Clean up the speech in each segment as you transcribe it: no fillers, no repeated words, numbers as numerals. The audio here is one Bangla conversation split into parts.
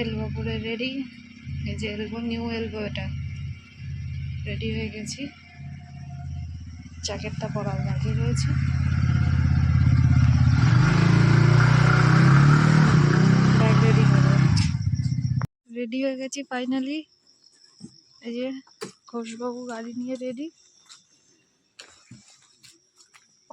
এলবো পুরো রেডি। এই যে এলবো, নিউ এলবো, এটা রেডি হয়ে গেছি। জ্যাকেটটা পরার বাকি রয়েছে। ব্যাগ রেডি হবে। রেডি হয়ে গেছি ফাইনালি। এই যে ঘোষবাবু গাড়ি নিয়ে রেডি।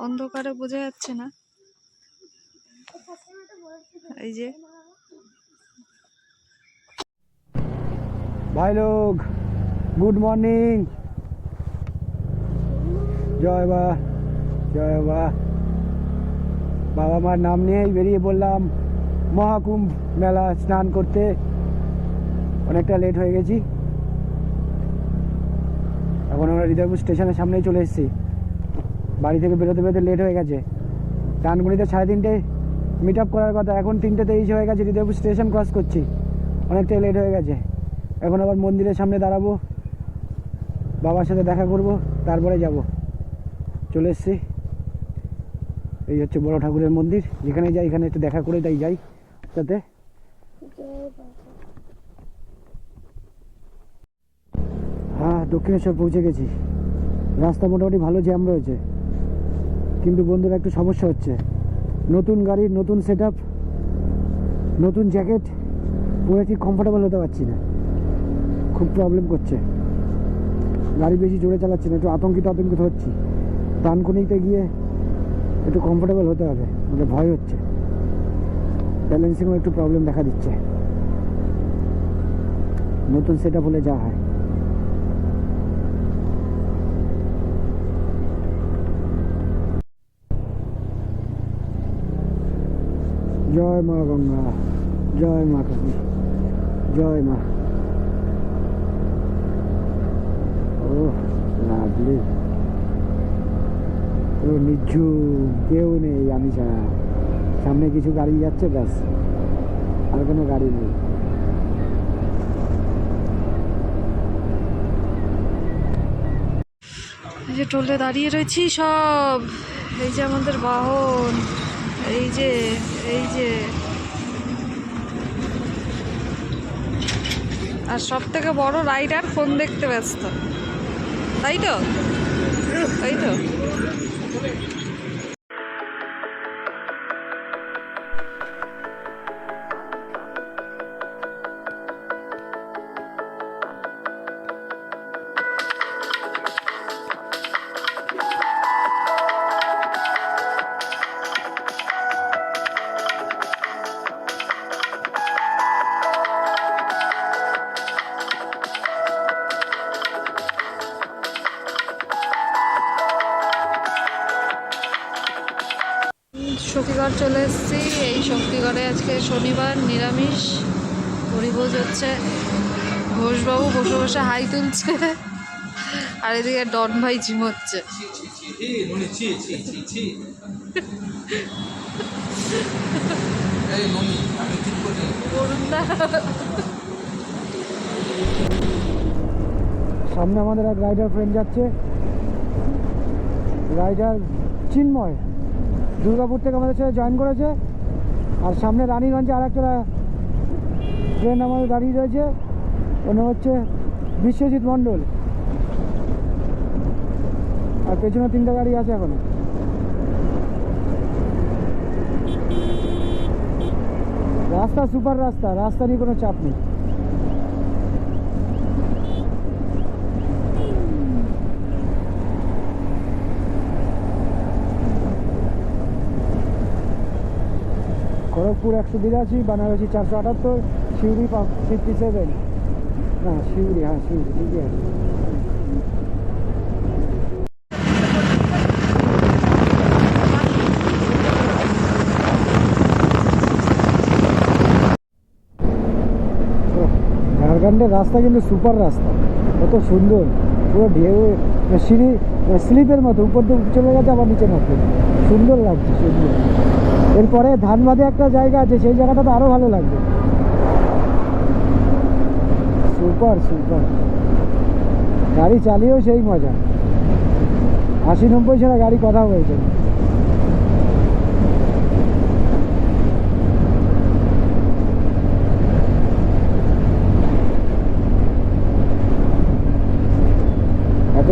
অন্ধকারে বোঝা যাচ্ছে না। এই যে ভাই লোক, গুড মর্নিং। জয় বা, জয় বা। বাবা মার নাম নিয়েই বেরিয়ে পড়লাম মহাকুম্ভ মেলা স্নান করতে। অনেকটা লেট হয়ে গেছি। এখন আমরা হৃদয়পুর স্টেশনের সামনেই চলে এসেছি। বাড়ি থেকে বেরোতে বেরোতে লেট হয়ে গেছে। ডানকুনিতে 3:30 মিট আপ করার কথা, এখন 3:23 হয়ে গেছে। হৃদয়পুর স্টেশন ক্রস করছি, অনেকটাই লেট হয়ে গেছে। এখন আবার মন্দিরের সামনে দাঁড়াবো, বাবার সাথে দেখা করব, তারপরে যাব। চলে এসছি। এই হচ্ছে বড় ঠাকুরের মন্দির। যেখানে যাই এখানে একটু দেখা করে তাই যাই সাথে। হ্যাঁ, দক্ষিণেশ্বর পৌঁছে গেছি। রাস্তা মোটামুটি ভালো জ্যাম রয়েছে, কিন্তু বন্ধুরা একটু সমস্যা হচ্ছে। নতুন গাড়ির নতুন সেট আপ, নতুন জ্যাকেট পরে ঠিক কমফোর্টেবল হতে পারছি না, খুব প্রবলেম করছে। গাড়ি বেশি জোরে চালাচ্ছি না, একটু আতঙ্কিত হচ্ছি। ডানকুনিতে গিয়ে একটু কমফোর্টেবল হতে হবে, মানে ভয় হচ্ছে। ব্যালেন্সিংও একটু প্রবলেম দেখা দিচ্ছে। নতুন সেট আপ হলে যা হয়। জয় মা গঙ্গা, জয় মা কালী, জয় মা। ও লাভলি, ও নিঝুম, কেউ নেই আমি ছাড়া। সামনে কিছু গাড়ি যাচ্ছে, ব্যাস, আর কোনো গাড়ি নেই। এই যে টোলে দাঁড়িয়ে রয়েছি সব। এই যে আমাদের বাহন, এই যে এই যে। আর সব থেকে বড় রাইডার ফোন দেখতে ব্যস্ত, তাই তো? তাই তো। শক্তিগড় চলে এসেছি। এই শক্তিগড়ে আজকে শনিবার, নিরামিষ হরিভোজ হচ্ছে। ঘোষবাবু বসে বসে হাই তুলছে, আর এদিকে ডন ভাই ঝিমোচ্ছে। সামনে আমাদের এক রাইডার ফ্রেন্ড যাচ্ছে, রাইডার চিন্ময়, দুর্গাপুর থেকে আমাদের সাথে জয়েন করেছে। আর সামনে রানীগঞ্জে আর একটা ট্রেন আমাদের দাঁড়িয়ে রয়েছে, ওর নাম হচ্ছে বিশ্বজিৎ মণ্ডল। আর পেছনে 3টা গাড়ি আছে এখনো। রাস্তা সুপার রাস্তা, রাস্তা নিয়ে কোনো চাপ নেই। খড়গপুর 182, বানারসি 478, শিউরি 57। না শিউরি, হ্যাঁ শিউরি ঠিকই আছে। ঝাড়খণ্ডের রাস্তা কিন্তু সুপার রাস্তা, কত সুন্দর, পুরো ঢেউ, সিঁড়ি স্লিপের মতো উপর দিয়ে চলে গেছে, আবার নিচে নামছে, সুন্দর লাগছে সুন্দর। এরপরে ধানবাদে একটা জায়গা আছে, সেই জায়গাটা তো আরো ভালো লাগবে। সুপার সুপার, গাড়ি চালিয়েও সেই মজা। 80-90 ছাড়া গাড়ি কথা হয়েছে।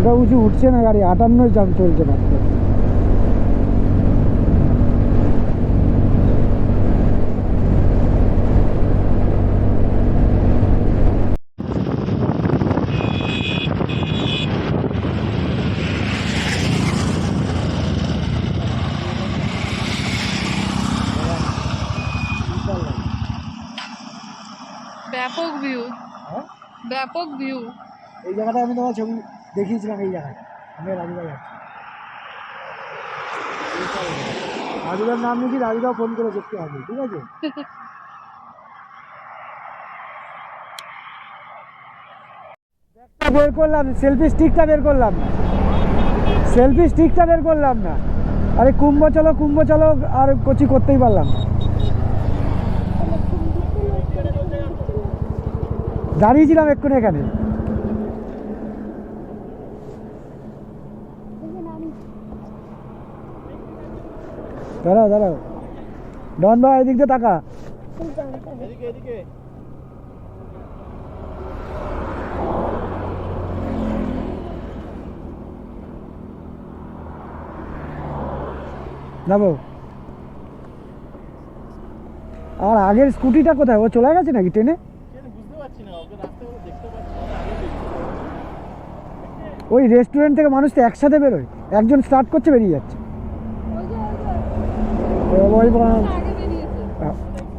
এটা উঁচু উঠছে না গাড়ি, 58 জাম চলছে মাত্র। ব্যাপক ভিউ, হ্যাঁ, ব্যাপক ভিউ। এই জায়গাটা আমি তোমার ছবি দেখিয়েছিলাম, এই জায়গায় আমি রাজুদা যাচ্ছি। রাজুদার নাম নিয়েছি, রাজুদা ফোন করে দেখতে হবে, ঠিক আছে? বের করলাম, সেলফি স্টিকটা বের করলাম না, সেলফি স্টিকটা বের করলাম না। আরে কুম্ভ চলো আর কোচি করতেই পারলাম না। দাঁড়িয়েছিলাম এক্ষুনি এখানে। দাঁড়াও ডন ভাই, এদিক দিয়ে তাকা। যাবো। আর আগের স্কুটিটা কোথায়? ও চলে গেছে নাকি ট্রেনে? ওই রেস্টুরেন্ট থেকে মানুষ তো একসাথে বেরোয়, একজন স্টার্ট করছে বেরিয়ে যাচ্ছে।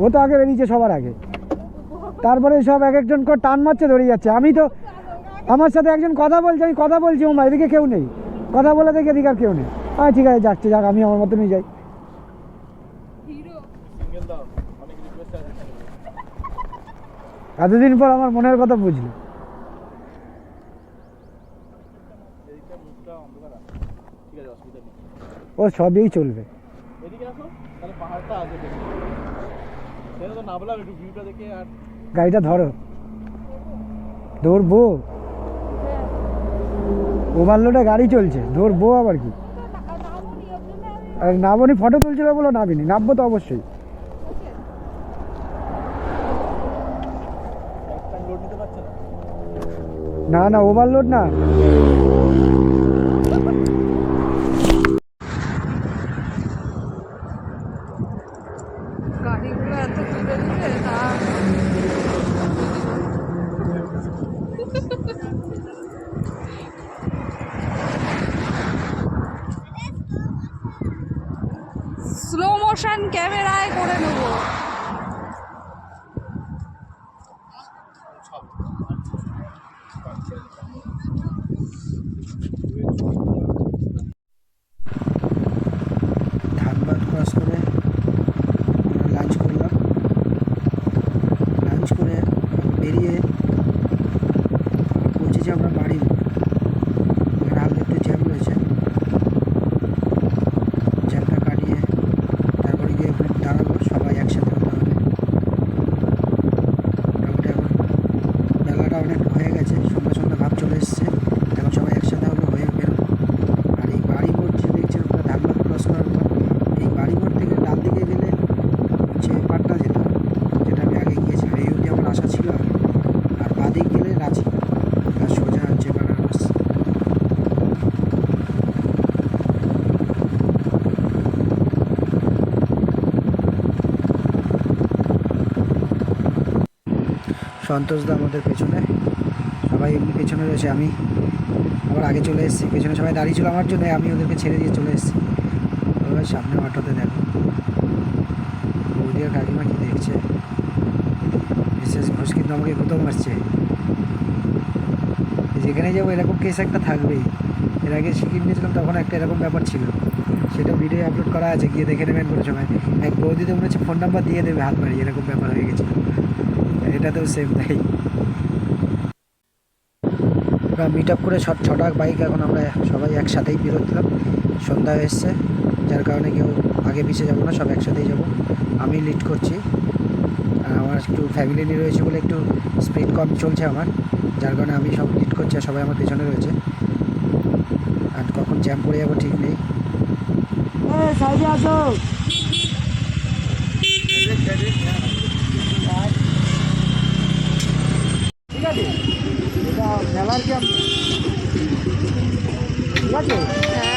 ও তো আগে বেরিয়েছে সবার আগে, তারপরে সব এক একজন করে টান মারছে, ধরে যাচ্ছে। আমি তো, আমার সাথে একজন কথা বলছে, আমি কথা বলছি, ও এদিকে কেউ নেই, কথা বলে দেখে এদিকে আর কেউ নেই। ঠিক আছে, যাচ্ছে যাক, আমি আমার মতনই যাই। এতদিন পর আমার মনের কথা বুঝলি। ও সবই চলবে। গাড়িটা ধরো, ধরবো। ওভারলোডে গাড়ি চলছে, ধরবো আবার কি? আর নামনি, ফটো তুলছিল বলো নামিনি, নামবো তো অবশ্যই। না ওভারলোড না। গাড়িগুলো এত তুলে দিচ্ছে তা স্লো মোশন ক্যামেরায় করে নেবো। ধানবাদ ক্রস করে লাঞ্চ করলাম, লাঞ্চ করে বেরিয়ে পৌঁছেছি আমরা বাড়ি। হালকা একটু জ্যাম রয়েছে, জ্যামটা কাটিয়ে তারপরে গিয়ে ওখানে দাঁড়াবো, সবাই একসাথে হতে হবে। মোটামুটি এখন বেলাটা অনেক হয়ে গেছে, সন্ধ্যা ভাব চলে এসছে, এখন সবাই একসাথে হবে, হয়ে বেরোবো। আর এই বাড়ি মোড় যে দেখছেন ওখানে ধানবাদ ক্রস করার পর, এই বাড়ি মোড় থেকে ডান দিকে গেলে হচ্ছে পাটনা যেতে হবে, যেটা আমি আগে গিয়েছিলাম। এই অবধি আমার আশা ছিল, আর বাদিকে গেলে রাঁচি, আর সোজা হচ্ছে বেনারস। সন্তোষদা আমাদের পেছনে, সবাই এমনি পেছনে রয়েছে, আমি আবার আগে চলে এসেছি। পেছনে সবাই দাঁড়িয়ে ছিল আমার জন্য, আমি ওদেরকে ছেড়ে দিয়ে চলে এসেছি। ওই সামনে অটোতে দেখো বৌদি আর কাকিমা কি দেখছে। বিশেষ ঘোষ কিন্তু আমাকে কোথাও মারছে, যেখানে যাবো এরকম কেস একটা থাকবেই। এর আগে সিকিম নিয়েছিলাম, তখন একটা এরকম ব্যাপার ছিল, সেটা ভিডিও আপলোড করা আছে, গিয়ে দেখে নেবেন কোনো সময়। এক বৌদিতে মনে হচ্ছে ফোন নাম্বার দিয়ে দেবে হাত বাড়িয়ে, এরকম ব্যাপার হয়ে গেছিলো। এটাতেও সেম তাই। মিট আপ করে ছটা বাইক এখন আমরা সবাই একসাথেই বেরোচ্ছিলাম। সন্ধ্যা এসছে, যার কারণে কেউ আগে পিছিয়ে যাবো না, সব একসাথেই যাব। আমি লিড করছি, আর আমার একটু ফ্যামিলি নিয়ে রয়েছে বলে একটু স্পিড কম চলছে আমার, যার কারণে আমি সব লিড করছি, আর সবাই আমার পেছনে রয়েছে। আর কখন জ্যাম পড়ে যাবো ঠিক নেই। সাইডে আসো, ঠিক আছে? এটা মেলার ক্যাম্প। ঠিক আছে। হ্যাঁ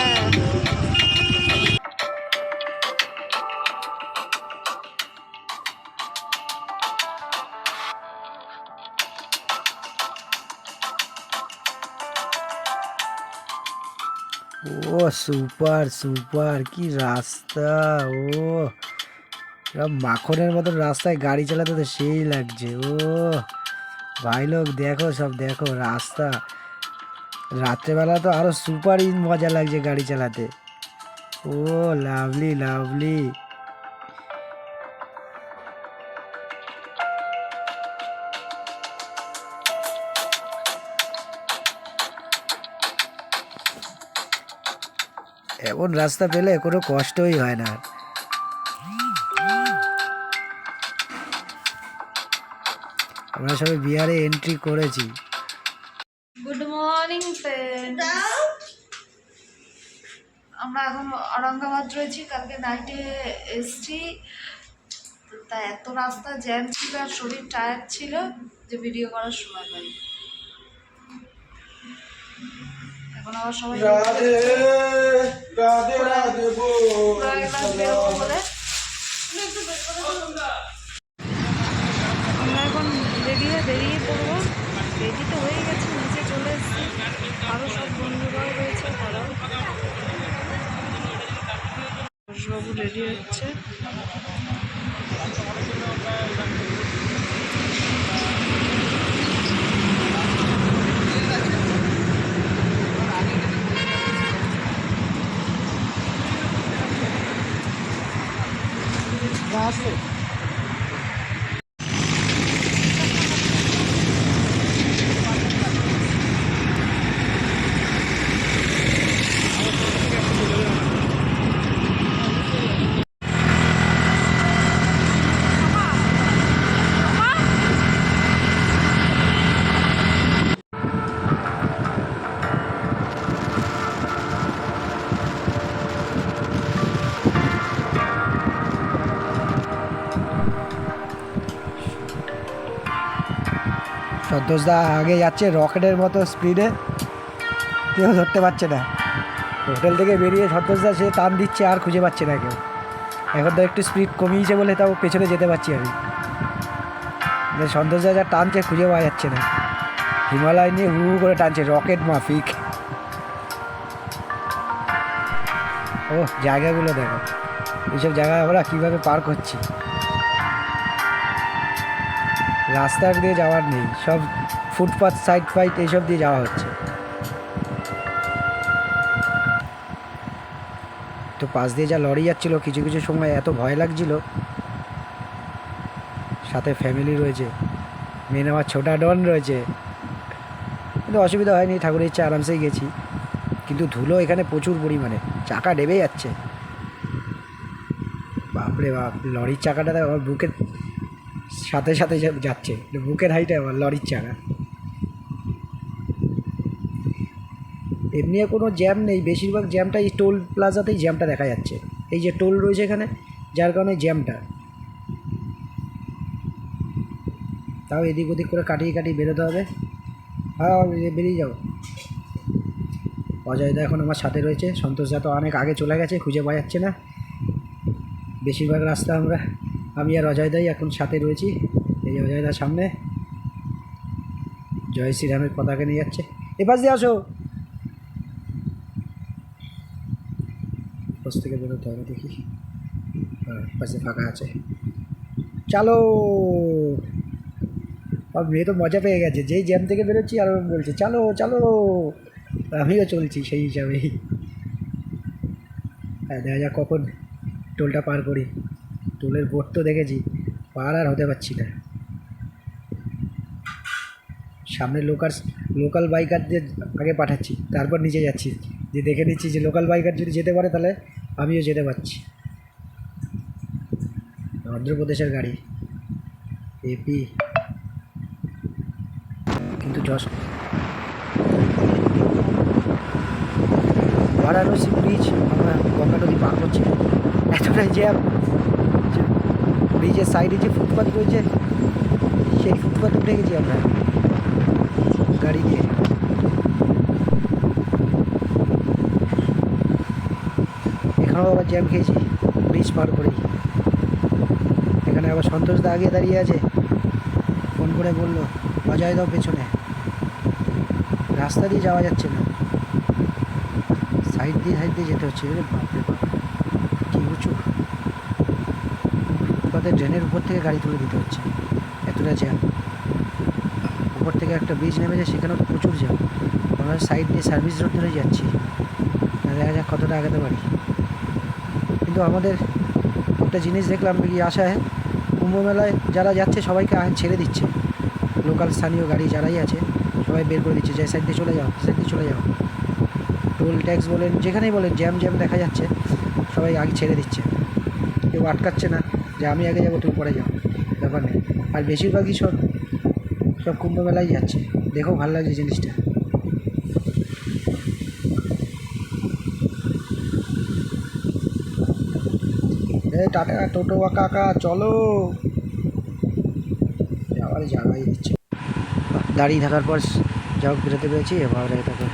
ও সুপার সুপার, কি রাস্তা! ও এরকম মাখনের মতন রাস্তায় গাড়ি চালাতে তো সেই লাগছে। ও ভাই লোক দেখো, সব দেখো রাস্তা। রাত্রেবেলা তো আরো সুপারই মজা লাগছে গাড়ি চালাতে। ও লাভলি লাভলি। এমন রাস্তা পেলে কোনো কষ্টই হয় না। আমরা সবাই বিহারে এন্ট্রি করেছি। গুড মর্নিং ফ্রেন্ড, আমরা এখন ঔরঙ্গাবাদ রয়েছি। কালকে নাইটে এসছি, তা এত রাস্তা জ্যাম ছিল আর শরীর টায়ার্ড ছিল যে ভিডিও করার সময় পাই। এখন আবার সবাই বেরোবো বলে আমরা এখন বেরিয়ে পড়বো। রেডি তো হয়ে গেছে, নিচে চলে এসেছি। আরও সব বন্ধুরাও রয়েছে, তারাও। ঘোষবাবু রেডি হচ্ছে। সন্তোষদা আগে যাচ্ছে রকেটের মতো স্পিডে, কেউ ধরতে পারছে না। হোটেল থেকে বেরিয়ে সন্তোষদা সে টান দিচ্ছে, আর খুঁজে পাচ্ছে না কেউ। এখন তো একটু স্পিড কমিয়েছে বলে তাও পেছনে যেতে পারছি আমি। সন্তোষদা যা টানছে খুঁজে পাওয়া যাচ্ছে না। হিমালয় নিয়ে হু হু করে টানছে, রকেট মাফিক। ও জায়গাগুলো দেখো, এইসব জায়গায় আমরা কীভাবে পার করছি। রাস্তা দিয়ে যাওয়ার নেই, সব ফুটপাথ সাইড ফাইড এইসব দিয়ে যাওয়া হচ্ছে। তো পাশ দিয়ে যা লরি যাচ্ছিল, কিছু কিছু সময় এত ভয় লাগছিল। সাথে ফ্যামিলি রয়েছে, মেন আমার ছোটা ডন রয়েছে, কিন্তু অসুবিধা হয়নি, ঠাকুরের ইচ্ছা আরামসেই গেছি। কিন্তু ধুলো এখানে প্রচুর পরিমাণে, চাকা ডেবে যাচ্ছে। বাপরে বাপ, লরির চাকাটা আমার বুকের সাথে সাথে যাচ্ছে, বুকের হাইটে আমার লরির চাকা। এমনি কোনো জ্যাম নেই, বেশিরভাগ জ্যামটা এই টোল প্লাজাতেই জ্যামটা দেখা যাচ্ছে। এই যে টোল রয়েছে এখানে, যার কারণে জ্যামটা। তাও এদিক ওদিক করে কাটিয়ে কাটিয়ে বেরোতে হবে। হ্যাঁ বেরিয়ে যাও। অজয়দা এখন আমার সাথে রয়েছে, সন্তোষদা তো অনেক আগে চলে গেছে, খুঁজে পাওয়া যাচ্ছে না। বেশিরভাগ রাস্তা আমি আর অজয়দাই এখন সাথে রয়েছি। এই যে অজয়দার সামনে জয় শ্রীরামের পতাকা নিয়ে যাচ্ছে। এপাশ দিয়ে আসো, পাশ থেকে বেরোতে হবে, দেখি। হ্যাঁ পাশে ফাঁকা আছে, চলো। আর মেয়ে তো মজা পেয়ে গেছে, যেই জ্যাম থেকে বেরোচ্ছি আর বলছে চলো চলো। আমিও চলছি সেই হিসাবেই। হ্যাঁ দেখা যাক কখন টোলটা পার করি। টোলের বোর্ড তো দেখেছি, পার আর হতে পারছি না। সামনে লোকাল বাইকারদের আগে পাঠাচ্ছি, তারপর নিচে যাচ্ছি, যে দেখে নিচ্ছি যে লোকাল বাইকার যদি যেতে পারে তাহলে আমিও যেতে পারছি। অন্ধ্রপ্রদেশের গাড়ি, এপি, কিন্তু বারাণসী ব্রিজ আমরা গঙ্গা নদী পার করছি। এতটাই জ্যাম, ব্রিজের সাইডে যে ফুটপাথ রয়েছে সেই ফুটপাথে উঠে গেছি আমরা গাড়ি নিয়ে। কোথাও আবার জ্যাম খেয়েছি ব্রিজ পার করেই। এখানে আবার সন্তোষদা আগে দাঁড়িয়ে আছে, ফোন করে বললো অজয় দাও পেছনে, রাস্তা দিয়ে যাওয়া যাচ্ছে না, সাইড দিয়ে যেতে হচ্ছে। বাপরে বাপ কি উঁচু, ফুটপাতের ড্রেনের উপর থেকে গাড়ি তুলে দিতে হচ্ছে, এতটা জ্যাম। উপর থেকে একটা ব্রিজ নেমে যায়, সেখানেও প্রচুর জ্যাম। আমরা সাইড দিয়ে সার্ভিস রোড ধরে যাচ্ছি, দেখা যাক কতটা আগাতে পারি। কিন্তু আমাদের একটা জিনিস দেখলাম কি আশায়, কুম্ভ মেলায় যারা যাচ্ছে সবাইকে ছেড়ে দিচ্ছে, লোকাল স্থানীয় গাড়ি যারাই আছে সবাই বের করে দিচ্ছে, যে সাইড দিয়ে চলে যাও, সাইড দিয়ে চলে যাও। টোল ট্যাক্স বলেন, যেখানেই বলেন জ্যাম দেখা যাচ্ছে, সবাই আগে ছেড়ে দিচ্ছে, কেউ আটকাচ্ছে না যে আমি আগে যাবো তুমি পরে যাও, ব্যাপার নেই। আর বেশিরভাগই সব কুম্ভ মেলায় যাচ্ছে, দেখো ভালো লাগছে জিনিসটা। এই টাটা টোটো কাকা চলো, আবার জায়গায় দিচ্ছে। দাঁড়িয়ে থাকার পর যাও বেরোতে পেরেছি। এবার দেখো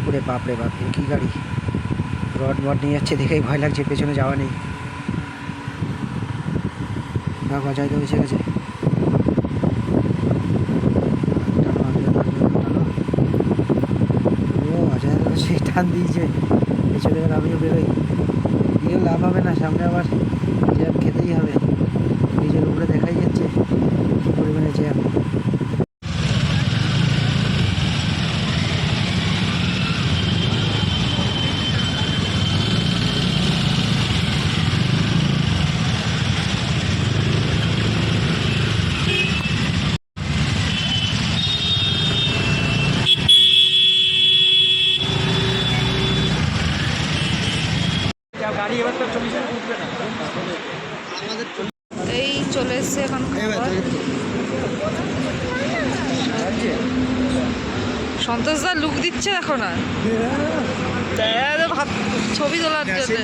পুরে বাপরে বাপ কী গাড়ি, রড নিয়ে যাচ্ছে, দেখেই ভয় লাগছে, পেছনে যাওয়া নেই। অজয় তো এসে গেছে, ও অজয় তো সে টান দিয়েছে, পেছনে এবার আমিও বেরোই, গিয়েও লাভ হবে না, সামনে আবার জ্যাম খেতেই হবে। নিজের উপরে দেখাই যাচ্ছে কী পরিমাণে জ্যাম। গাড়ি এবার তো চলছে না, উঠবে না। এই চলে এসছে এখন খাবার। সন্তোষদা লুক দিচ্ছে দেখো না, ছবি তোলার জন্য।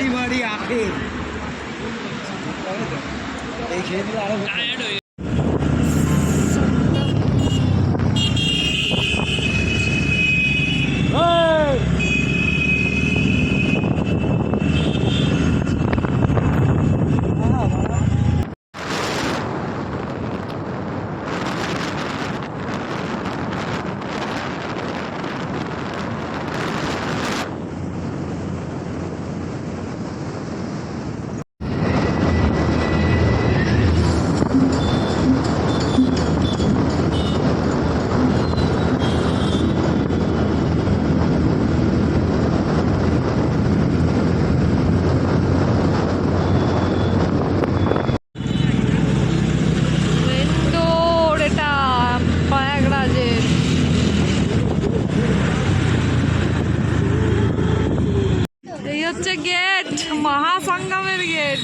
এই হচ্ছে গেট, মহাসংগমের গেট।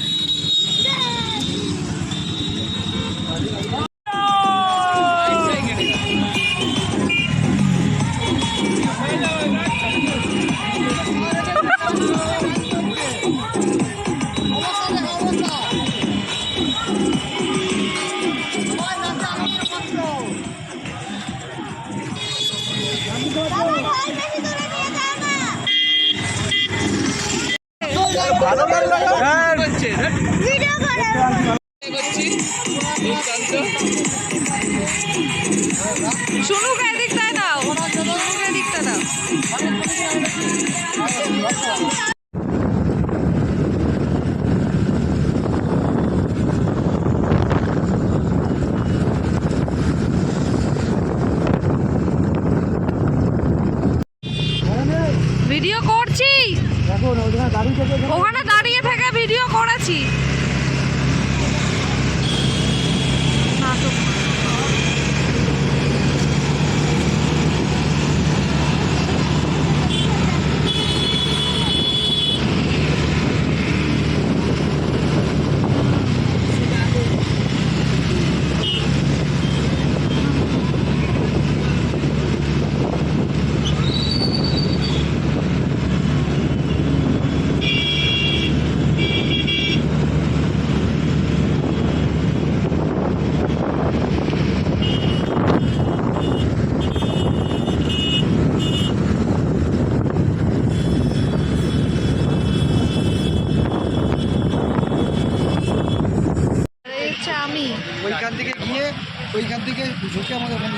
শুনুকে দিকটা দাও, শুনুকে দিকটা দাও। ভিডিও করছি, ওখানে দাঁড়িয়ে থেকে ভিডিও করেছি। কি ওইখান থেকে গিয়ে ওইখান থেকে ঝুঁকে আমাদের ওখানে